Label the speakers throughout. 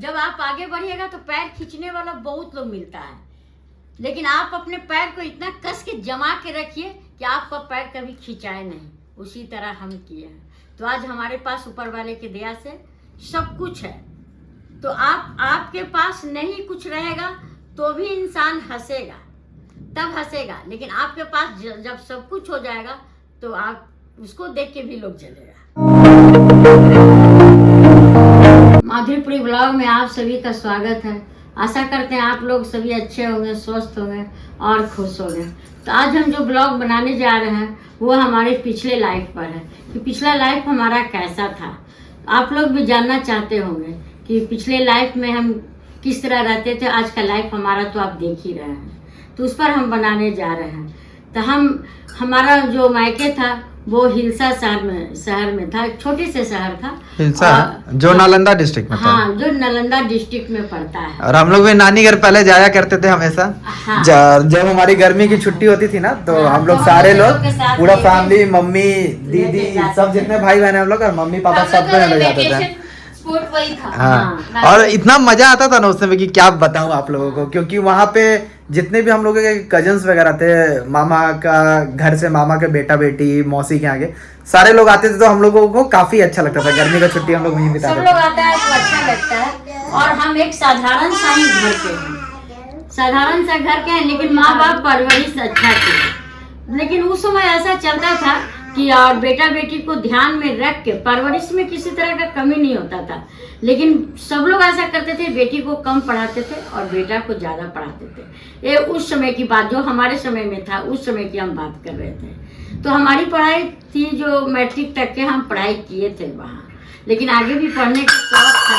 Speaker 1: जब आप आगे बढ़िएगा तो पैर खींचने वाला बहुत लोग मिलता है, लेकिन आप अपने पैर को इतना कस के जमा के रखिए कि आपका पैर कभी खिंचाए नहीं। उसी तरह हम किए हैं। तो आज हमारे पास ऊपर वाले की दया से सब कुछ है। तो आपके पास नहीं कुछ रहेगा तो भी इंसान हंसेगा, तब हंसेगा, लेकिन आपके पास जब सब कुछ हो जाएगा तो आप उसको देख के भी लोग चलेगा। माधुरीपुरी ब्लॉग में आप सभी का स्वागत है। आशा करते हैं आप लोग सभी अच्छे होंगे, स्वस्थ होंगे और खुश होंगे। तो आज हम जो ब्लॉग बनाने जा रहे हैं वो हमारे पिछले लाइफ पर है कि पिछला लाइफ हमारा कैसा था। आप लोग भी जानना चाहते होंगे कि पिछले लाइफ में हम किस तरह रहते थे। आज का लाइफ हमारा तो आप देख ही रहे हैं, तो उस पर हम बनाने जा रहे हैं। तो हमारा जो मायके था वो हिलसा शहर में था, एक छोटे से शहर था
Speaker 2: हिलसा, जो नालंदा डिस्ट्रिक्ट में था।
Speaker 1: हाँ, जो नालंदा डिस्ट्रिक्ट में पड़ता है।
Speaker 2: और हम लोग भी नानी घर पहले जाया करते थे हमेशा।
Speaker 1: हाँ।
Speaker 2: जब हमारी गर्मी की छुट्टी होती थी ना तो हम लोग सारे लोग पूरा फैमिली, मम्मी, दीदी, सब जितने भाई बहन हम लोग और मम्मी पापा सब लोग जाते थे।
Speaker 1: वही था।
Speaker 2: हाँ, और इतना मजा आता था ना उस समय कि क्या बताऊं आप लोगों को, क्योंकि वहाँ पे जितने भी हम लोगों के कजन्स वगैरह थे, मामा का घर से मामा के बेटा बेटी, मौसी के आगे सारे लोग आते थे, तो हम लोगों को काफी अच्छा लगता था। गर्मी का छुट्टी हम लोग वहीं बिताते थे।
Speaker 1: सब लोग आता है तो अच्छा लगता है। और हम एक साधारण सा ही घर के हैं, साधारण सा घर के हैं, लेकिन माँ बाप परवरिश अच्छा थी। लेकिन उस समय ऐसा चलता था कि और बेटा बेटी को ध्यान में रख के परवरिश में किसी तरह का कमी नहीं होता था। लेकिन सब लोग ऐसा करते थे, बेटी को कम पढ़ाते थे और बेटा को ज़्यादा पढ़ाते थे। ये उस समय की बात, जो हमारे समय में था, उस समय की हम बात कर रहे थे। तो हमारी पढ़ाई थी जो मैट्रिक तक के हम पढ़ाई किए थे वहाँ, लेकिन आगे भी पढ़ने का शौक था,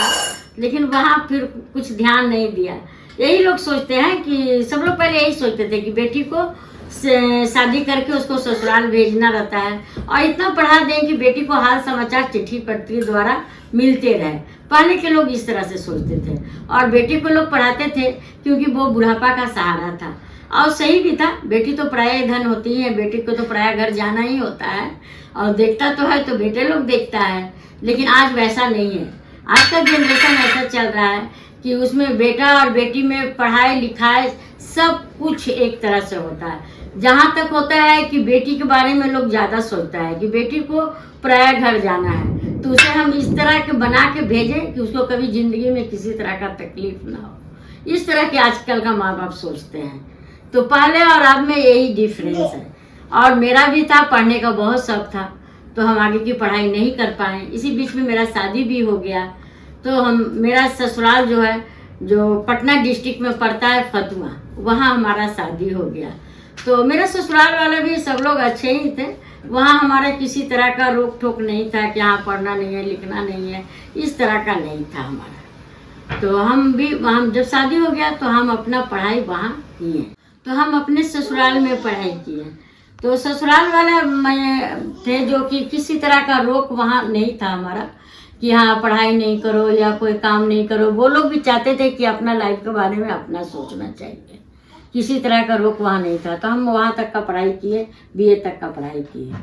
Speaker 1: लेकिन वहाँ फिर कुछ ध्यान नहीं दिया। यही लोग सोचते हैं कि सब लोग पहले यही सोचते थे कि बेटी को शादी करके उसको ससुराल भेजना रहता है और इतना पढ़ा दें कि बेटी को हाल समाचार चिट्ठी पत्री द्वारा मिलते रहे। पहले के लोग इस तरह से सोचते थे और बेटी को लोग पढ़ाते थे क्योंकि वो बुढ़ापा का सहारा था। और सही भी था, बेटी तो पराया धन होती है, बेटी को तो पराया घर जाना ही होता है और देखता तो है तो बेटे लोग देखता है। लेकिन आज वैसा नहीं है। आज का जनरेशन ऐसा चल रहा है कि उसमें बेटा और बेटी में पढ़ाई लिखाई सब कुछ एक तरह से होता है। जहाँ तक होता है कि बेटी के बारे में लोग ज़्यादा सोचता है कि बेटी को पराया घर जाना है, तो उसे हम इस तरह के बना के भेजें कि उसको कभी ज़िंदगी में किसी तरह का तकलीफ ना हो। इस तरह के आजकल का माँ बाप सोचते हैं। तो पहले और अब में यही डिफरेंस है। और मेरा भी था, पढ़ने का बहुत शौक था, तो हम आगे की पढ़ाई नहीं कर पाए। इसी बीच में मेरा शादी भी हो गया। तो मेरा ससुराल जो है, जो पटना डिस्ट्रिक्ट में पड़ता है, फतुआ, वहाँ हमारा शादी हो गया। तो मेरा ससुराल वाले भी सब लोग अच्छे ही थे। वहाँ हमारा किसी तरह का रोक टोक नहीं था कि यहाँ पढ़ना नहीं है, लिखना नहीं है, इस तरह का नहीं था हमारा। तो हम जब शादी हो गया तो हम अपना पढ़ाई वहाँ किए। तो हम अपने ससुराल में पढ़ाई किए। तो ससुराल वाले थे जो कि किसी तरह का रोक वहाँ नहीं था हमारा कि हाँ पढ़ाई नहीं करो या कोई काम नहीं करो। वो लोग भी चाहते थे कि अपना लाइफ के बारे में अपना सोचना चाहिए। किसी तरह का रोक वहाँ नहीं था। तो हम वहाँ तक का पढ़ाई किए, BA तक का पढ़ाई किए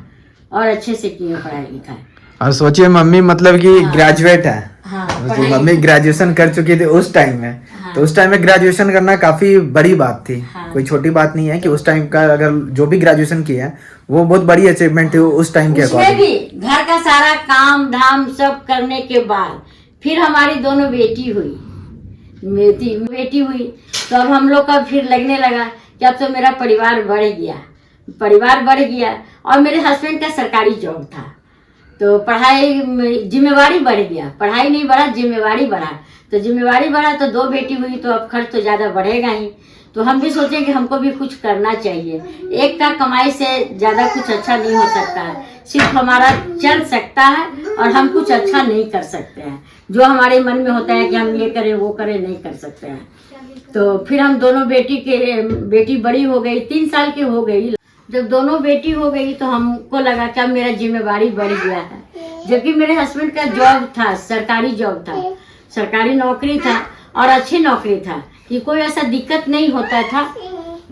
Speaker 1: और अच्छे से किए पढ़ाई लिखाई।
Speaker 2: और सोचिए मम्मी मतलब कि ग्रेजुएट है।
Speaker 1: हाँ,
Speaker 2: मम्मी ग्रेजुएशन कर चुकी थी उस टाइम में।
Speaker 1: हाँ।
Speaker 2: तो उस टाइम में ग्रेजुएशन करना काफी बड़ी बात थी।
Speaker 1: हाँ।
Speaker 2: कोई छोटी बात नहीं है कि उस टाइम का अगर जो भी ग्रेजुएशन किया है वो बहुत बड़ी अचीवमेंट थी उस टाइम के
Speaker 1: उसमें भी घर का सारा काम धाम सब करने के बाद फिर हमारी दोनों बेटी हुई। तो अब हम लोग का फिर लगने लगा कि अब तो मेरा परिवार बढ़ गया और मेरे हस्बैंड का सरकारी जॉब था। तो पढ़ाई जिम्मेवारी बढ़ गया, पढ़ाई नहीं बढ़ा, जिम्मेवारी बढ़ा। तो जिम्मेवारी बढ़ा तो 2 बेटी हुई तो अब खर्च तो ज़्यादा बढ़ेगा ही। तो हम भी सोचें कि हमको भी कुछ करना चाहिए। एक का कमाई से ज़्यादा कुछ अच्छा नहीं हो सकता है। सिर्फ हमारा चल सकता है और हम कुछ अच्छा नहीं कर सकते हैं। जो हमारे मन में होता है कि हम ये करें वो करें, नहीं कर सकते हैं। तो फिर हम दोनों बेटी बड़ी हो गई, 3 साल की हो गई। जब दोनों बेटी हो गई तो हमको लगा कि अब मेरा जिम्मेवारी बढ़ गया है। जबकि मेरे हस्बैंड का जॉब था, सरकारी जॉब था, सरकारी नौकरी था और अच्छी नौकरी था कि कोई ऐसा दिक्कत नहीं होता था।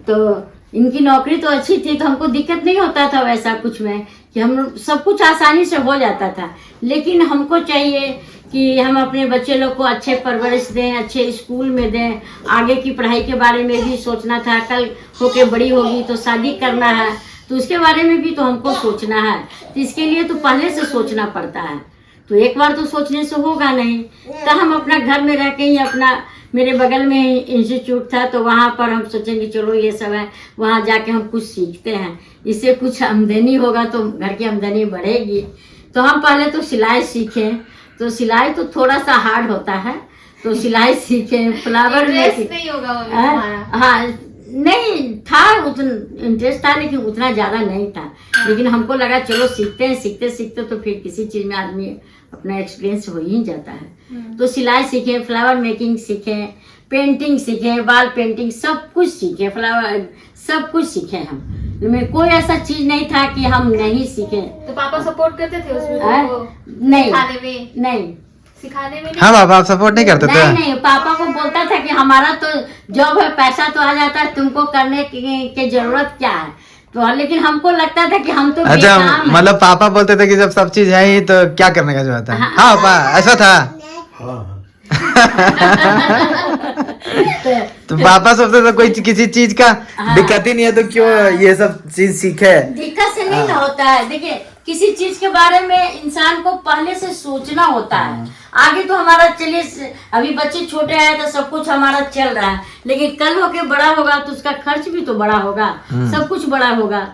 Speaker 1: तो इनकी नौकरी तो अच्छी थी तो हमको दिक्कत नहीं होता था वैसा कुछ में कि हम सब कुछ आसानी से हो जाता था। लेकिन हमको चाहिए कि हम अपने बच्चे लोग को अच्छे परवरिश दें, अच्छे स्कूल में दें। आगे की पढ़ाई के बारे में भी सोचना था, कल होके बड़ी होगी तो शादी करना है, तो उसके बारे में भी तो हमको सोचना है। तो इसके लिए तो पहले से सोचना पड़ता है, तो एक बार तो सोचने से होगा नहीं। तो हम अपना घर में रह के ही अपना, मेरे बगल में इंस्टीट्यूट था तो वहाँ पर हम सोचेंगे चलो ये सब है, वहाँ जाके हम कुछ सीखते हैं, इससे कुछ आमदनी होगा तो घर की आमदनी बढ़ेगी। तो हम पहले तो सिलाई सीखें, तो सिलाई तो थोड़ा सा हार्ड होता है, तो सिलाई सीखें, फ्लावर में
Speaker 3: नहीं होगा तुम्हारा?
Speaker 1: हाँ नहीं था, उतना इंटरेस्ट था लेकिन उतना ज़्यादा नहीं था। लेकिन हमको लगा चलो सीखते हैं, सीखते सीखते तो फिर किसी चीज़ में आदमी अपना एक्सपीरियंस हो ही जाता है। तो सिलाई सीखे, फ्लावर मेकिंग सीखे, पेंटिंग सीखे, बाल पेंटिंग, सब कुछ सीखे, फ्लावर सब कुछ सीखे हम। में कोई ऐसा चीज नहीं था कि हम नहीं सीखे।
Speaker 3: तो पापा सपोर्ट करते थे उसमें तुमको?
Speaker 1: नहीं
Speaker 3: सिखाने में?
Speaker 1: नहीं
Speaker 3: सिखाने में नहीं?
Speaker 2: हाँ बाबा, आप सपोर्ट नहीं करते थे?
Speaker 1: नहीं, पापा को बोलता था कि हमारा तो जॉब है, पैसा तो आ जाता है, तुमको करने की जरूरत क्या है। तो लेकिन हमको लगता था कि हम तो
Speaker 2: अच्छा,
Speaker 1: बेकाम हैं।
Speaker 2: मतलब पापा बोलते थे कि जब सब चीज है ही तो क्या करने का जरूरत है। हाँ पापा, ऐसा था। तो पापा सोचते थे कोई किसी चीज का दिक्कत ही नहीं है तो क्यों ये सब चीज सीखे।
Speaker 1: दिक्कत से नहीं ना होता है। देखिए, किसी चीज के बारे में इंसान को पहले से सोचना होता है। आगे तो हमारा चलिए, अभी बच्चे छोटे हैं तो सब कुछ हमारा चल रहा है, लेकिन कल होके बड़ा होगा तो उसका खर्च भी तो बड़ा होगा, सब कुछ बड़ा होगा।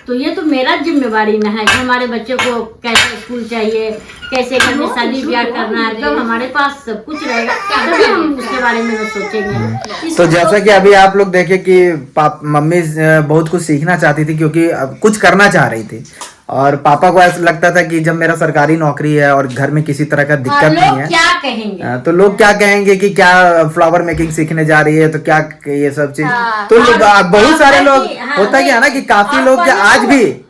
Speaker 1: तो ये तो मेरा जिम्मेवारी न है कि हमारे बच्चे को कैसे स्कूल चाहिए, कैसे घर में शादी ब्याह करना है। जब हमारे पास सब कुछ रहेगा तभी हम उसके बारे में सोचेंगे।
Speaker 2: तो जैसा कि अभी आप लोग देखे कि मम्मी बहुत कुछ सीखना चाहती थी क्योंकि अब कुछ करना चाह रही थी, और पापा को ऐसा लगता था कि जब मेरा सरकारी नौकरी है और घर में किसी तरह का दिक्कत नहीं है,
Speaker 1: क्या कहेंगे,
Speaker 2: तो लोग क्या कहेंगे कि क्या फ्लावर मेकिंग सीखने जा रही है, तो क्या ये सब चीज। तो बहुत सारे लोग होता क्या है ना कि काफी लोग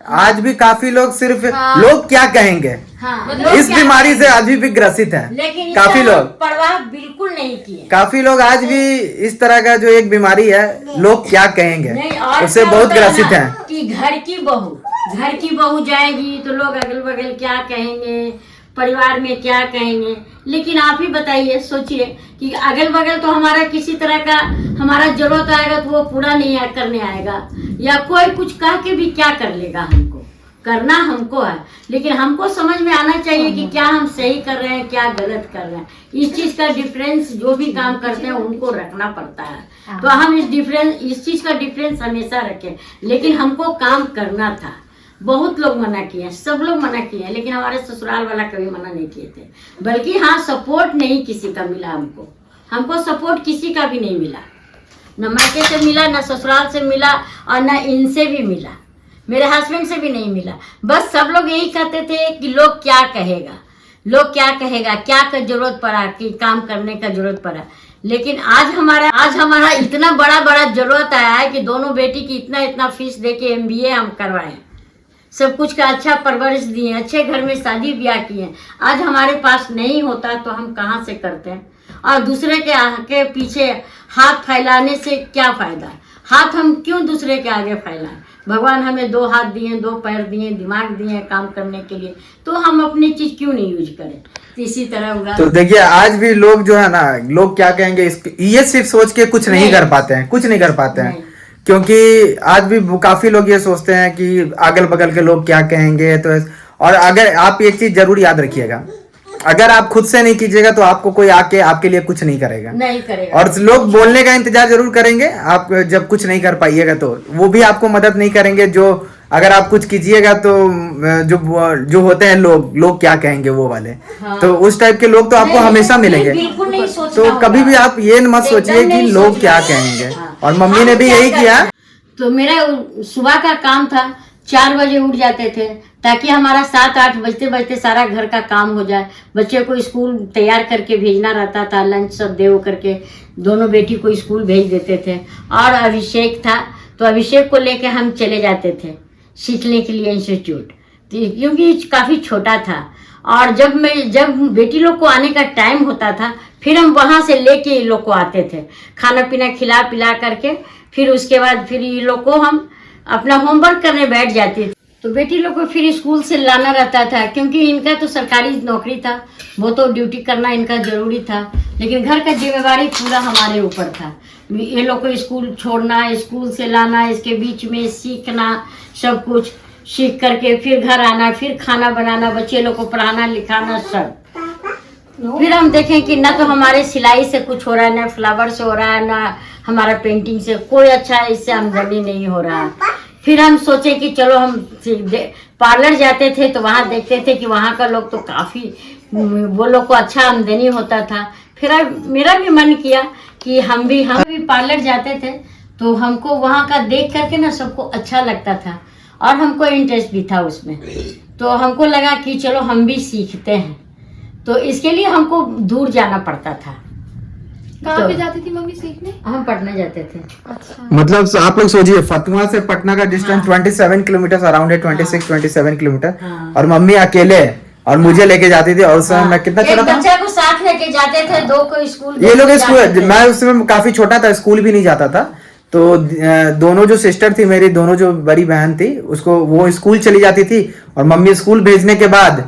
Speaker 2: आज भी काफी लोग सिर्फ लोग क्या कहेंगे इस बीमारी से अभी भी ग्रसित हैं।
Speaker 1: लेकिन
Speaker 2: काफी लोग
Speaker 1: परवाह बिल्कुल नहीं किए।
Speaker 2: काफी लोग आज भी इस तरह का जो एक बीमारी है, लोग क्या कहेंगे, उससे बहुत ग्रसित हैं।
Speaker 1: कि घर की बहू जाएगी तो लोग अगल बगल क्या कहेंगे, परिवार में क्या कहेंगे। लेकिन आप ही बताइए, सोचिए कि अगल बगल तो हमारा किसी तरह का हमारा जरूरत आएगा तो वो पूरा नहीं करने आएगा, या कोई कुछ कह के भी क्या कर लेगा। हमको करना हमको है, लेकिन हमको समझ में आना चाहिए कि क्या हम सही कर रहे हैं, क्या गलत कर रहे हैं। इस चीज का डिफरेंस जो भी काम करते हैं उनको रखना पड़ता है। तो हम इस चीज का डिफरेंस हमेशा रखें। लेकिन हमको काम करना था। बहुत लोग मना किए, सब लोग मना किए, लेकिन हमारे ससुराल वाला कभी मना नहीं किए थे। बल्कि हाँ, सपोर्ट नहीं किसी का मिला हमको सपोर्ट किसी का भी नहीं मिला। न मायके से मिला, न ससुराल से मिला, और न इनसे भी मिला, मेरे हस्बैंड से भी नहीं मिला। बस सब लोग यही कहते थे कि लोग क्या कहेगा, क्या का जरूरत पड़ा कि काम करने का जरूरत पड़ा। लेकिन आज हमारा इतना बड़ा जरूरत आया है कि दोनों बेटी की इतना फीस दे के MBA हम करवाएं, सब कुछ का अच्छा परवरिश दिए, अच्छे घर में शादी ब्याह किए। आज हमारे पास नहीं होता तो हम कहाँ से करते हैं। और दूसरे के आगे पीछे हाथ फैलाने से क्या फायदा। हाथ हम क्यों दूसरे के आगे फैलाएं। भगवान हमें 2 हाथ दिए, 2 पैर दिए, दिमाग दिए काम करने के लिए, तो हम अपनी चीज क्यों नहीं यूज करें। इसी तरह
Speaker 2: तो देखिए, आज भी लोग जो है ना, लोग क्या कहेंगे ये सिर्फ सोच के कुछ नहीं कर पाते हैं। क्योंकि आज भी काफी लोग ये सोचते हैं कि अगल बगल के लोग क्या कहेंगे। तो और अगर आप एक चीज जरूर याद रखिएगा, अगर आप खुद से नहीं कीजिएगा तो आपको कोई आके आपके लिए कुछ नहीं करेगा। और लोग बोलने का इंतजार जरूर करेंगे, आप जब कुछ नहीं कर पाइएगा तो वो भी आपको मदद नहीं करेंगे। जो अगर आप कुछ कीजिएगा तो जो होते हैं लोग क्या कहेंगे वो वाले,
Speaker 1: हाँ।
Speaker 2: तो उस टाइप के लोग तो आपको हमेशा मिलेंगे। तो कभी भी आप ये मत सोचिए कि लोग क्या कहेंगे। और मम्मी ने भी यही किया।
Speaker 1: तो मेरा सुबह का काम था, 4 बजे उठ जाते थे ताकि हमारा 7-8 बजते सारा घर का काम हो जाए। बच्चे को स्कूल तैयार करके भेजना रहता था, लंच सब दे करके दोनों बेटी को स्कूल भेज देते थे। और अभिषेक था तो अभिषेक को लेके हम चले जाते थे सीखने के लिए इंस्टीट्यूट, क्योंकि काफ़ी छोटा था। और जब बेटी लोग को आने का टाइम होता था फिर हम वहाँ से लेके ये लोग को आते थे, खाना पीना खिला पिला करके। फिर उसके बाद फिर ये लोग को हम अपना होमवर्क करने बैठ जाते थे। तो बेटी लोग को फिर स्कूल से लाना रहता था, क्योंकि इनका तो सरकारी नौकरी था, वो तो ड्यूटी करना इनका जरूरी था, लेकिन घर का जिम्मेवारी पूरा हमारे ऊपर था। ये लोग को स्कूल छोड़ना, स्कूल से लाना, इसके बीच में सीखना, सब कुछ सीख करके फिर घर आना, फिर खाना बनाना, बच्चे लोग को पढ़ाना लिखाना सब। फिर हम देखें कि ना तो हमारे सिलाई से कुछ हो रहा है, ना फ्लावर से हो रहा है, ना हमारा पेंटिंग से कोई अच्छा इससे आमदनी नहीं हो रहा। फिर हम सोचे कि चलो हम पार्लर जाते थे तो वहाँ देखते थे कि वहाँ का लोग तो काफ़ी, वो लोग को अच्छा आमदनी होता था। फिर मेरा भी मन किया कि हम भी पार्लर जाते थे, तो हमको वहाँ का देख करके ना सबको अच्छा लगता था और हमको इंटरेस्ट भी था उसमें। तो हमको लगा कि चलो हम भी सीखते हैं, तो इसके लिए हमको दूर जाना पड़ता था।
Speaker 3: कहाँ पे जाती थी मम्मी सीखने?
Speaker 1: हम पटना जाते थे।
Speaker 3: अच्छा।
Speaker 2: मतलब आप लोग सोचिए, फतुहा से पटना का डिस्टेंस 27 किलोमीटर अराउंड है, 27 किलोमीटर।
Speaker 1: हाँ।
Speaker 2: और मम्मी अकेले और मुझे लेके जाती थी, और उस समय मैं कितना छोटा था,
Speaker 1: बच्चे को साथ लेके जाते थे, दो को स्कूल।
Speaker 2: ये लोग स्कूल, मैं उस समय काफी छोटा था, स्कूल भी नहीं जाता था। तो दोनों जो सिस्टर थी मेरी, दोनों जो बड़ी बहन थी, उसको वो स्कूल चली जाती थी और मम्मी स्कूल भेजने के बाद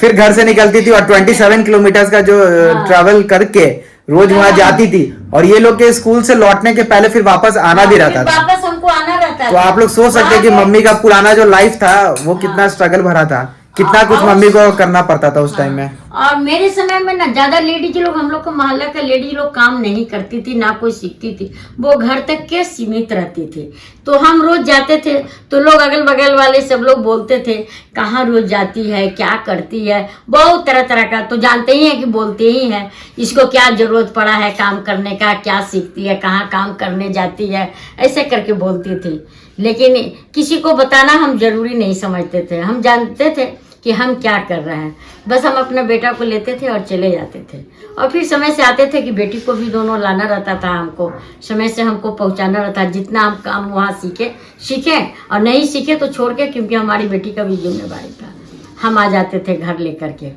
Speaker 2: फिर घर से निकलती थी और 27 किलोमीटर का जो ट्रैवल करके रोज वहां जाती थी। और ये लोग के स्कूल से लौटने के पहले फिर वापस आना भी रहता था।
Speaker 1: वापस हमको आना रहता
Speaker 2: तो
Speaker 1: था।
Speaker 2: आप लोग सोच सकते हैं कि मम्मी का पुराना जो लाइफ था वो कितना स्ट्रगल भरा था, कितना कुछ मम्मी को करना पड़ता था उस टाइम में।
Speaker 1: और मेरे समय में ना ज्यादा लेडीज लोग, हम लोग को मोहल्ला का लेडीज लोग काम नहीं करती थी, ना कोई सीखती थी, वो घर तक के सीमित रहती थी। तो हम रोज जाते थे तो लोग अगल बगल वाले सब लोग बोलते थे कहाँ रोज जाती है, क्या करती है, बहुत तरह तरह का। तो जानते ही हैं कि बोलते ही हैं, इसको क्या जरूरत पड़ा है काम करने का, क्या सीखती है, कहाँ काम करने जाती है, ऐसे करके बोलती थी। लेकिन किसी को बताना हम जरूरी नहीं समझते थे, हम जानते थे कि हम क्या कर रहे हैं। बस हम अपना बेटा को लेते थे और चले जाते थे, और फिर समय से आते थे कि बेटी को भी दोनों लाना रहता था, हमको समय से हमको पहुंचाना रहता। जितना हम काम वहाँ सीखे और नहीं सीखे तो छोड़ के, क्योंकि हमारी बेटी का भी जिम्मेवारी था। हम आ जाते थे घर लेकर के,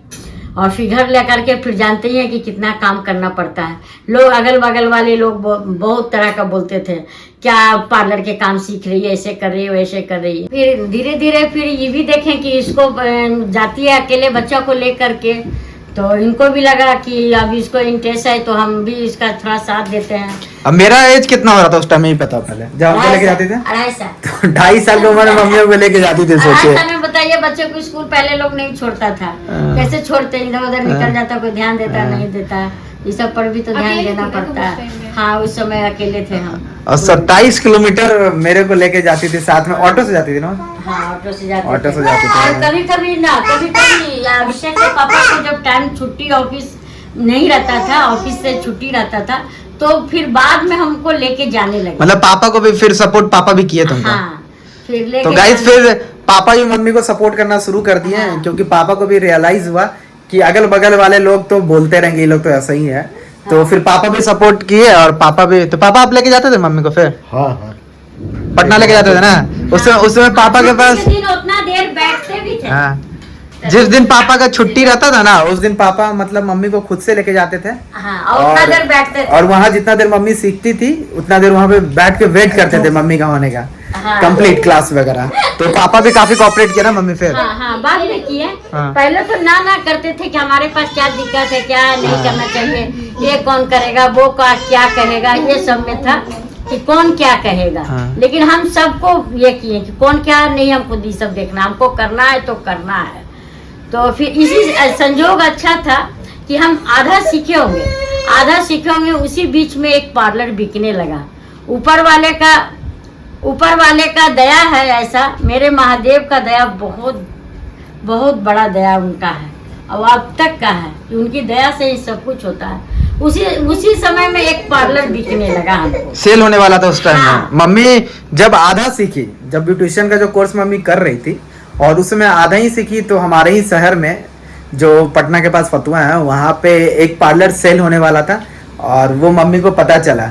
Speaker 1: और फिर घर लेकर के फिर जानते ही हैं कि कितना काम करना पड़ता है। लोग अगल बगल वाले लोग बहुत तरह का बोलते थे, क्या पार्लर के काम सीख रही है, ऐसे कर रही है, वैसे कर रही है। फिर धीरे धीरे फिर ये भी देखें कि इसको जाती है अकेले बच्चा को लेकर के, तो इनको भी लगा कि अब इसको इंटरेस्ट है तो हम भी इसका थोड़ा साथ देते हैं।
Speaker 2: अब मेरा एज कितना हो रहा था उस टाइम, नहीं पता पहले जब हमको लेके जाते थे
Speaker 1: 2.5 साल।
Speaker 2: तो 2.5 साल की उम्र में मम्मी को लेके जाती थी।
Speaker 1: 2.5
Speaker 2: सोचिए
Speaker 1: साल में बताइए, बच्चे को स्कूल पहले लोग नहीं छोड़ता था, कैसे छोड़ते, इधर उधर निकल जाता, कोई ध्यान देता नहीं देता, ये सब पर भी तो ध्यान
Speaker 3: अकेले
Speaker 1: देना
Speaker 3: थे ना
Speaker 1: पड़ता
Speaker 3: उस
Speaker 1: है।
Speaker 3: टाइम में?
Speaker 1: हाँ, उस समय अकेले थे हम।
Speaker 2: और 27 किलोमीटर मेरे को लेके जाती थी, साथ में ऑटो से जाती थी ना।
Speaker 1: हाँ, ऑटो से जाते
Speaker 2: ऑटो
Speaker 1: थे।
Speaker 2: से जाते थे।
Speaker 1: और कभी कभी अभिषेक के पापा को जब टाइम छुट्टी ऑफिस नहीं रहता था, ऑफिस से छुट्टी रहता था, तो फिर बाद में हमको लेके जाने लगे।
Speaker 2: मतलब पापा को भी फिर सपोर्ट पापा भी किए तुमको।
Speaker 1: हाँ, फिर लेके
Speaker 2: तो गाइस
Speaker 1: जाने-
Speaker 2: फिर पापा भी मम्मी को सपोर्ट करना शुरू कर दिए हैं, क्योंकि पापा को भी रियलाइज हुआ कि अगल बगल वाले लोग तो बोलते रहेंगे, ये लोग तो ऐसा ही है। तो फिर पापा भी सपोर्ट किए, और पापा भी, तो पापा आप लेके जाते थे मम्मी को फिर?
Speaker 4: हाँ हाँ
Speaker 2: पटना लेके जाते थे ना उस समय पापा के पास।
Speaker 1: उस दिन उतना देर बैठते भी थे।
Speaker 2: हाँ, जिस दिन पापा का छुट्टी रहता था ना, उस दिन पापा मतलब मम्मी को खुद से लेके जाते थे।
Speaker 1: हाँ, और उतना देर बैठते थे।
Speaker 2: और वहाँ जितना देर मम्मी सीखती थी उतना देर वहाँ पे बैठ के वेट करते थे मम्मी का होने का,
Speaker 1: हाँ।
Speaker 2: कंप्लीट क्लास वगैरह। तो पापा भी काफी कोऑपरेट किया ना मम्मी फिर।
Speaker 1: हाँ हाँ, बाद में किए।
Speaker 2: हाँ।
Speaker 1: पहले तो ना करते थे कि हमारे पास क्या दिक्कत है, क्या नहीं करना चाहिए, ये कौन करेगा, वो का क्या कहेगा, ये सब में था कि कौन क्या कहेगा।
Speaker 2: हाँ।
Speaker 1: लेकिन हम सबको ये किए कि कौन क्या नहीं, हमको ये सब देखना, हमको करना है तो करना है। तो फिर इसी संजोग अच्छा था कि हम आधा सीखे होंगे, उसी बीच में एक पार्लर बिकने लगा। ऊपर वाले का दया है ऐसा, मेरे महादेव का दया बहुत बहुत बड़ा दया उनका है, और अब तक का है कि उनकी दया से ही सब कुछ होता है। उसी समय में एक पार्लर बिकने लगा हमको,
Speaker 2: सेल होने वाला था उस टाइम
Speaker 1: हाँ।
Speaker 2: में। मम्मी जब आधा सीखी, जब ब्यूटिशियन का जो कोर्स मम्मी कर रही थी और उसमें आधा ही सीखी, तो हमारे ही शहर में जो पटना के पास फतुहा है, वहाँ पे एक पार्लर सेल होने वाला था, और वो मम्मी को पता चला।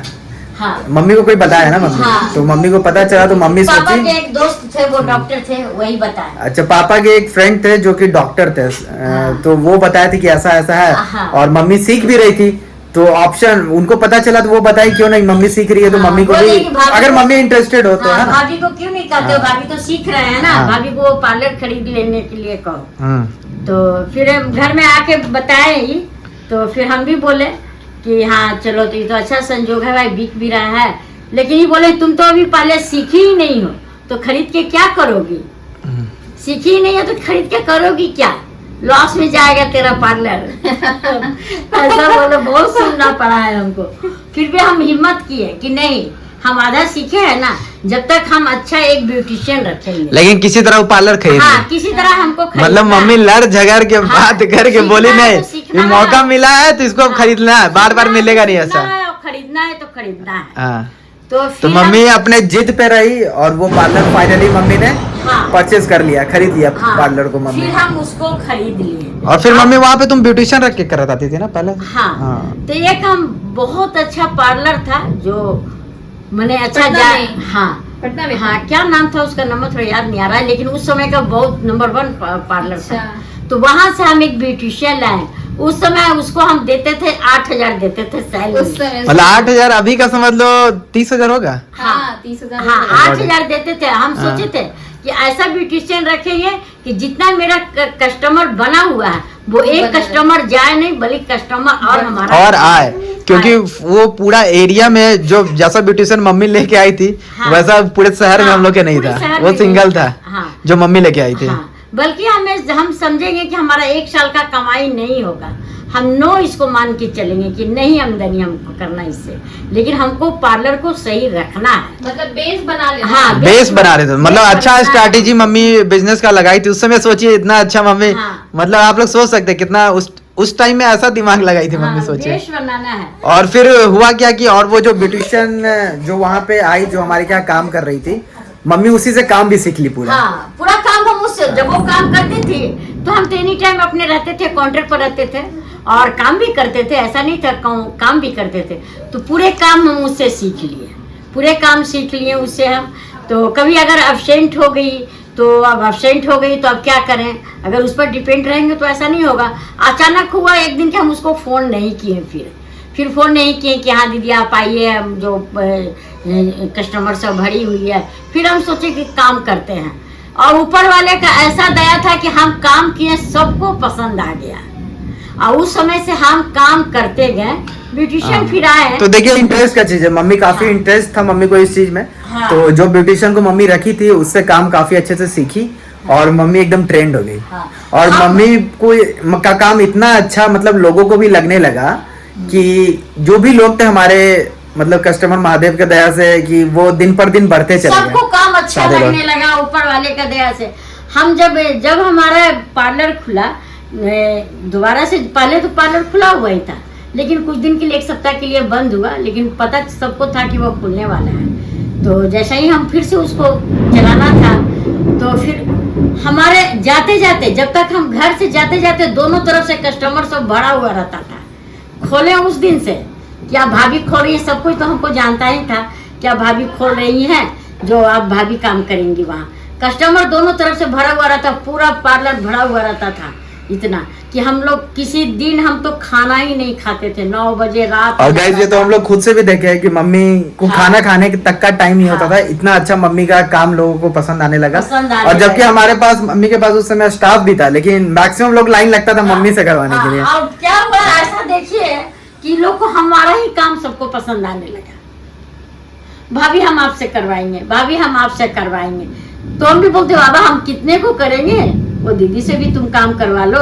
Speaker 1: हाँ।
Speaker 2: मम्मी को कोई बताया ना मम्मी,
Speaker 1: हाँ।
Speaker 2: तो मम्मी को पता चला तो मम्मी
Speaker 1: पापा
Speaker 2: सोची।
Speaker 1: के एक दोस्त थे, वो डॉक्टर थे, वही बताया।
Speaker 2: अच्छा, पापा के एक फ्रेंड थे जो कि डॉक्टर थे, तो वो बताए थे कि ऐसा ऐसा है,
Speaker 1: हाँ।
Speaker 2: और मम्मी सीख भी रही थी। तो ऑप्शन उनको पता चला तो वो बताई क्यों नहीं मम्मी सीख रही है तो
Speaker 1: हाँ,
Speaker 2: मम्मी को
Speaker 1: बोले
Speaker 2: भी
Speaker 1: कि भाभी
Speaker 2: अगर
Speaker 1: को-
Speaker 2: मम्मी इंटरेस्टेड हो तो
Speaker 1: हाँ,
Speaker 2: है ना।
Speaker 1: भाभी को क्यों नहीं कहते हो,
Speaker 2: हाँ।
Speaker 1: भाभी तो सीख रहे हैं ना,
Speaker 2: हाँ।
Speaker 1: भाभी को पार्लर खरीद लेने के लिए कहो।
Speaker 2: हम्म।
Speaker 1: तो फिर हम घर में आके बताए ही, तो फिर हम भी बोले कि हाँ चलो, तो ये तो अच्छा संजोग है भाई, बिक भी रहा है। लेकिन ये बोले तुम तो अभी पहले सीखी ही नहीं हो, तो खरीद के क्या करोगी, सीखी ही नहीं हो तो खरीद के करोगी क्या, लॉस में जाएगा तेरा पार्लर। ऐसा बोले, बहुत सुनना पड़ा है हमको। फिर भी हम हिम्मत किए कि नहीं, हम आधा सीखे हैं ना, जब तक हम अच्छा एक ब्यूटिशियन रखेंगे।
Speaker 2: लेकिन किसी तरह वो पार्लर खरीद
Speaker 1: हाँ,
Speaker 2: ली।
Speaker 1: किसी तरह हमको खरीदना
Speaker 2: मतलब
Speaker 1: है।
Speaker 2: मम्मी लड़ झगड़ के
Speaker 1: हाँ,
Speaker 2: बात करके
Speaker 1: सीखना
Speaker 2: बोली
Speaker 1: है
Speaker 2: नहीं
Speaker 1: तो सीखना
Speaker 2: ये
Speaker 1: है।
Speaker 2: मौका मिला है तो इसको अब
Speaker 1: हाँ,
Speaker 2: खरीदना है, बार बार
Speaker 1: सीखना है
Speaker 2: मिलेगा
Speaker 1: तो
Speaker 2: नहीं
Speaker 1: सीखना
Speaker 2: ऐसा।
Speaker 1: है, और खरीदना है तो खरीदना है।
Speaker 2: हाँ।
Speaker 1: तो
Speaker 2: तो
Speaker 1: फिर
Speaker 2: मम्मी
Speaker 1: हम-
Speaker 2: अपने जिद पे रही और वो पार्लर फाइनली मम्मी ने
Speaker 1: हाँ,
Speaker 2: परचेज कर लिया, खरीद लिया
Speaker 1: हाँ,
Speaker 2: पार्लर को मम्मी
Speaker 1: फिर
Speaker 2: ने।
Speaker 1: हम उसको खरीद लिए।
Speaker 2: और फिर मम्मी वहाँ पे तुम ब्यूटिशियन रख के करती थी ना पहले।
Speaker 1: हाँ, तो एक हम बहुत अच्छा पार्लर था जो मैंने अच्छा
Speaker 3: पटना
Speaker 1: जा
Speaker 3: में।
Speaker 1: हाँ
Speaker 3: पटना में।
Speaker 1: हाँ, क्या नाम था उसका, नंबर थोड़ा याद नहीं आ रहा है, लेकिन उस समय का बहुत नंबर 1 पार्लर था।
Speaker 3: अच्छा।
Speaker 1: तो वहां से हम एक ब्यूटिशियन लाए। उस समय उसको हम देते थे 8,000 देते थे
Speaker 3: उस
Speaker 1: सैलरी।
Speaker 3: समय
Speaker 2: मतलब 8,000 अभी का समझ लो 30,000 होगा।
Speaker 3: हाँ 30,000
Speaker 1: हाँ,
Speaker 3: रुपए।
Speaker 1: 8,000 देते थे। हम
Speaker 2: हाँ।
Speaker 1: सोचे थे कि ऐसा ब्यूटिशियन रखेंगे कि जितना मेरा कस्टमर बना हुआ है वो एक
Speaker 3: बना रहे।
Speaker 1: कस्टमर जाए नहीं, बल्कि कस्टमर और हमारा
Speaker 2: और आए, क्योंकि वो पूरा एरिया में जो जैसा ब्यूटिशियन मम्मी लेके आई थी
Speaker 1: हाँ।
Speaker 2: वैसा पूरे शहर में
Speaker 1: हाँ,
Speaker 2: हम लोग के नहीं
Speaker 1: पूरे
Speaker 2: था,
Speaker 1: शहर
Speaker 2: वो
Speaker 1: में
Speaker 2: सिंगल
Speaker 1: नहीं
Speaker 2: था
Speaker 1: हाँ।
Speaker 2: जो मम्मी लेके आई थी।
Speaker 1: हाँ, बल्कि हम समझेंगे कि हमारा 1 साल का कमाई नहीं होगा, हम नो इसको मान के चलेंगे कि नहीं आमदनी हमको करना इससे, लेकिन हमको पार्लर को सही रखना है।
Speaker 3: मतलब बेस बना लेना।
Speaker 1: हाँ,
Speaker 2: बेस बना रहे थे, मतलब
Speaker 1: बेस
Speaker 2: अच्छा
Speaker 1: बनाना है।
Speaker 2: स्ट्रैटेजी मम्मी बिजनेस का लगाई थी उस समय। सोचिए इतना अच्छा मम्मी,
Speaker 1: हाँ।
Speaker 2: मतलब आप लोग सोच सकते हैं कितना उस टाइम में ऐसा दिमाग लगाई थी मम्मी,
Speaker 1: हाँ,
Speaker 2: सोचिए।
Speaker 1: देश बनाना है।
Speaker 2: और फिर हुआ क्या कि और वो जो ब्यूटिशियन जो वहाँ पे आई जो हमारे क्या काम कर रही थी, मम्मी उसी से काम भी सीख ली पूरा।
Speaker 1: हाँ, पूरा काम हम उससे, जब वो काम करती थी तो हम तो एनी टाइम अपने रहते थे, काउंटर पर रहते थे और काम भी करते थे, ऐसा नहीं था, काम भी करते थे। तो पूरे काम हम उससे सीख लिए, पूरे काम सीख लिए उससे हम। तो कभी अगर एब्सेंट हो गई तो अब एब्सेंट हो गई तो अब क्या करें, अगर उस पर डिपेंड रहेंगे तो ऐसा नहीं होगा। अचानक हुआ एक दिन कि हम उसको फ़ोन नहीं किए, फिर फ़ोन नहीं किए कि हाँ दीदी आप आइए, हम जो कस्टमर सब भरी हुई है। फिर हम सोचे कि काम करते हैं, और ऊपर वाले का ऐसा दया था कि हम काम किए, सबको पसंद आ गया, और उस समय से हम काम करते गए। ब्यूटिशियन फिर आए।
Speaker 2: तो देखिए इंटरेस्ट का चीज है, मम्मी काफी
Speaker 1: हाँ।
Speaker 2: इंटरेस्ट था मम्मी को इस चीज में।
Speaker 1: हाँ।
Speaker 2: तो जो ब्यूटिशियन को मम्मी रखी थी उससे काम काफी अच्छे से सीखी और मम्मी एकदम ट्रेंड हो गई।
Speaker 1: हाँ।
Speaker 2: और
Speaker 1: हाँ।
Speaker 2: मम्मी को का काम इतना अच्छा मतलब लोगों को भी लगने लगा कि जो भी लोग थे हमारे मतलब कस्टमर महादेव के दया से कि वो दिन पर दिन बढ़ते चले
Speaker 1: सबको
Speaker 2: गए।
Speaker 1: काम अच्छा
Speaker 2: सारे लोग।
Speaker 1: लगने लगा ऊपर वाले का दया से। हम जब हमारा पार्लर खुला, दोबारा से, पहले तो पार्लर खुला हुआ ही था, लेकिन कुछ दिन के लिए, 1 सप्ताह के लिए बंद हुआ, लेकिन पता सबको था कि वो खुलने वाला है। तो जैसा ही हम फिर से उसको चलाना था, तो फिर हमारे जाते जाते, जब तक हम घर से जाते जाते दोनों तरफ से कस्टमर सब भरा हुआ रहता था। खोले उस दिन से, क्या भाभी खोल रही है, सब कुछ तो हमको जानता ही था, क्या भाभी खोल रही हैं जो आप भाभी काम करेंगी वहाँ। कस्टमर दोनों तरफ से भरा हुआ रहता, पूरा पार्लर भरा हुआ रहता था, इतना कि हम लोग किसी दिन हम तो खाना ही नहीं खाते थे, 9 बजे रात।
Speaker 2: और गाइस ये तो हम लोग खुद से भी देखे हैं कि मम्मी को
Speaker 1: हाँ।
Speaker 2: खाना खाने तक का टाइम नहीं होता
Speaker 1: हाँ।
Speaker 2: था, इतना अच्छा मम्मी का काम लोगों को पसंद आने लगा।
Speaker 1: पसंद आने
Speaker 2: और जबकि
Speaker 1: लगा।
Speaker 2: हमारे पास मम्मी के पास उस समय स्टाफ भी था, लेकिन मैक्सिमम लोग लाइन लगता था मम्मी से करवाने के लिए।
Speaker 1: हाँ, और क्या हुआ ऐसा देखिए कि लोग को हमारा ही काम सबको पसंद आने लगा। भाभी हम आपसे करवाएंगे, भाभी हम आपसे करवाएंगे। तो हम भी बोलते बाबा हम कितने को करेंगे, वो दीदी से भी तुम काम करवा लो।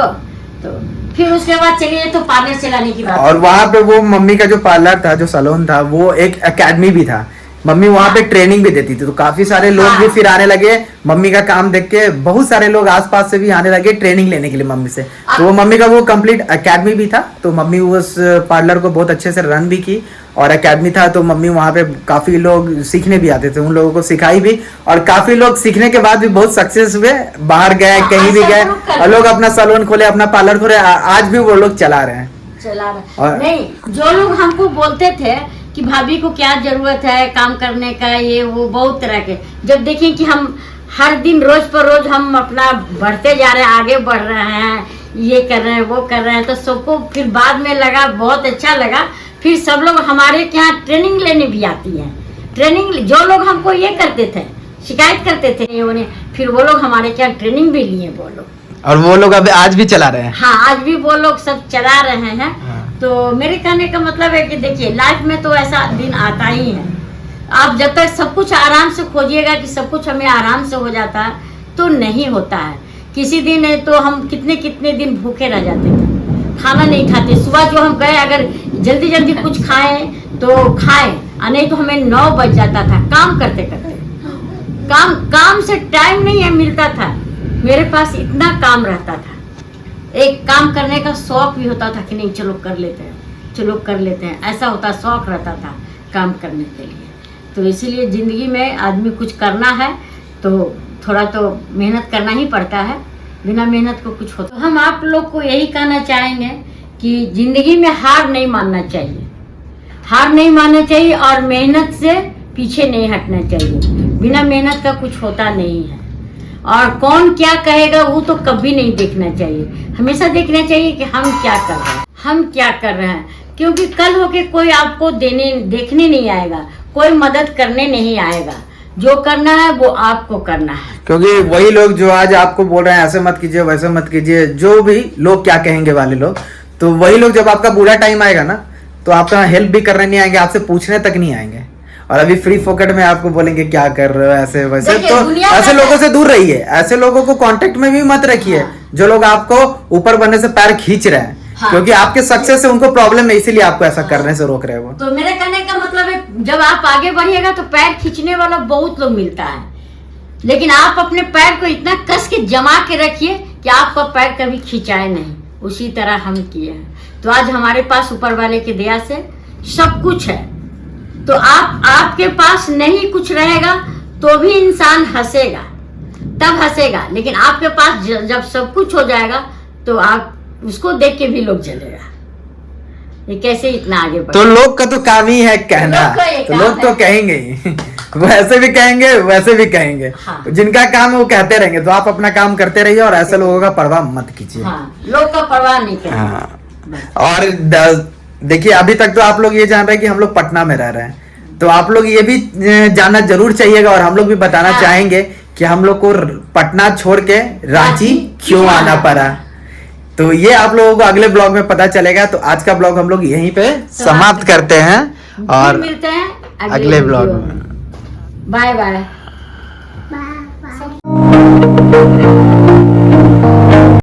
Speaker 1: तो फिर उसके बाद चलिए तो पार्लर चलाने की बात।
Speaker 2: और वहाँ पे वो मम्मी का जो पार्लर था, जो सैलून था, वो एक एकेडमी भी था। मम्मी वहाँ पे ट्रेनिंग भी देती थी, तो काफी सारे लोग
Speaker 1: हाँ।
Speaker 2: भी फिर आने लगे मम्मी का काम देख के। बहुत सारे लोग आसपास से भी आने लगे ट्रेनिंग लेने के लिए मम्मी से। तो वो मम्मी का वो कंप्लीट एकेडमी भी था, तो मम्मी उस पार्लर को बहुत अच्छे से रन भी की और एकेडमी था। तो मम्मी वहाँ पे काफी लोग सीखने भी आते थे, उन लोगों को सिखाई भी, और काफी लोग सीखने के बाद भी बहुत सक्सेस हुए, बाहर गए,
Speaker 1: हाँ,
Speaker 2: कहीं भी
Speaker 1: ऐसा
Speaker 2: गए,
Speaker 1: लोग कर
Speaker 2: और लोग अपना सैलून खोले, अपना पार्लर खोले, आज भी वो लोग चला रहे हैं।
Speaker 1: चला रहा
Speaker 2: और-
Speaker 1: नहीं, जो लोग हमको बोलते थे कि भाभी को क्या जरूरत है काम करने का, ये वो बहुत तरह के, जब देखें कि हम हर दिन रोज पर रोज हम अपना बढ़ते जा रहे हैं, आगे बढ़ रहे हैं, ये कर रहे हैं वो कर रहे हैं, तो सबको फिर बाद में लगा बहुत अच्छा लगा। फिर सब लोग हमारे यहाँ ट्रेनिंग लेने भी आती है। ट्रेनिंग जो लोग हमको ये करते थे, शिकायत करते थे उन्हें, फिर वो लोग हमारे यहाँ ट्रेनिंग भी लिए वो लोग।
Speaker 2: और वो लोग अभी आज भी चला रहे हैं।
Speaker 1: हाँ, आज भी वो लोग सब चला रहे हैं।
Speaker 2: हाँ।
Speaker 1: तो मेरे कहने का मतलब है कि देखिए, लाइफ में तो ऐसा दिन आता ही है। आप जब तक सब कुछ आराम से खोजिएगा कि सब कुछ हमें आराम से हो जाता है, तो नहीं होता है। किसी दिन तो हम कितने कितने दिन भूखे रह जाते थे, खाना नहीं खाते। सुबह जो हम गए, अगर जल्दी जल्दी कुछ खाएं तो खाएं, और नहीं तो हमें 9 बज जाता था काम करते करते। काम से टाइम नहीं मिलता था। मेरे पास इतना काम रहता था। एक काम करने का शौक भी होता था कि नहीं, चलो कर लेते हैं, चलो कर लेते हैं, ऐसा होता, शौक रहता था काम करने के लिए। तो इसीलिए ज़िंदगी में आदमी कुछ करना है तो थोड़ा तो मेहनत करना ही पड़ता है, बिना मेहनत को कुछ होता। तो हम आप लोग को यही कहना चाहेंगे कि ज़िंदगी में हार नहीं मानना चाहिए, हार नहीं मानना चाहिए, और मेहनत से पीछे नहीं हटना चाहिए। बिना मेहनत का कुछ होता नहीं है। और कौन क्या कहेगा वो तो कभी नहीं देखना चाहिए। हमेशा देखना चाहिए कि हम क्या कर रहे हैं, हम क्या कर रहे हैं, क्योंकि कल होके कोई आपको देखने नहीं आएगा, कोई मदद करने नहीं आएगा। जो करना है वो आपको करना है।
Speaker 2: क्योंकि वही लोग जो आज आपको बोल रहे हैं ऐसे मत कीजिए, वैसे मत कीजिए, जो भी लोग क्या कहेंगे वाले लोग, तो वही लोग जब आपका बुरा टाइम आएगा ना, तो आपका हेल्प भी करने नहीं आएंगे, आपसे पूछने तक नहीं आएंगे। और अभी फ्री फोकट में आपको बोलेंगे क्या कर रहे हो, ऐसे वैसे। तो ऐसे लोगों से दूर रहिए, ऐसे लोगों को कांटेक्ट में भी मत रखिए।
Speaker 1: हाँ।
Speaker 2: जो लोग आपको ऊपर बनने से पैर खींच रहे हैं,
Speaker 1: हाँ।
Speaker 2: क्योंकि आपके सक्सेस से उनको प्रॉब्लम है, इसीलिए आपको ऐसा करने से रोक रहे हैं वो।
Speaker 1: तो मेरे कहने का मतलब है, जब आप आगे बढ़िएगा तो पैर खींचने वाला बहुत लोग मिलता है, लेकिन आप अपने पैर को इतना कस के जमा के रखिए कि आपका पैर कभी खिंचाए नहीं। उसी तरह हम किए हैं। तो आज हमारे पास ऊपर वाले की दया से सब कुछ है। तो आपके पास नहीं कुछ रहेगा तो भी इंसान हंसेगा, तब हंसेगा, लेकिन आपके पास जब सब कुछ हो जाएगा तो आप उसको देख के भी लोग जलेगा, ये कैसे इतना आगे बढ़े।
Speaker 2: तो लोग का तो काम ही है कहना, तो लोग तो कहेंगे ही वैसे भी कहेंगे, वैसे भी कहेंगे।
Speaker 1: हाँ।
Speaker 2: जिनका काम है वो कहते रहेंगे, तो आप अपना काम करते रहिए और ऐसे लोगों का परवाह मत कीजिए।
Speaker 1: हाँ, लोग का परवाह नहीं करें।
Speaker 2: हाँ। और देखिए, अभी तक तो आप लोग ये जान रहे हैं कि हम लोग पटना में रह रहे हैं, तो आप लोग ये भी जानना जरूर चाहिएगा, और हम लोग भी बताना
Speaker 1: हाँ।
Speaker 2: चाहेंगे कि हम लोग को पटना छोड़ के रांची क्यों आना पड़ा। तो ये आप लोगों को अगले ब्लॉग में पता चलेगा। तो आज का ब्लॉग हम लोग यहीं पे समाप्त करते हैं और
Speaker 1: मिलते हैं
Speaker 2: अगले ब्लॉग में।
Speaker 1: Bye bye.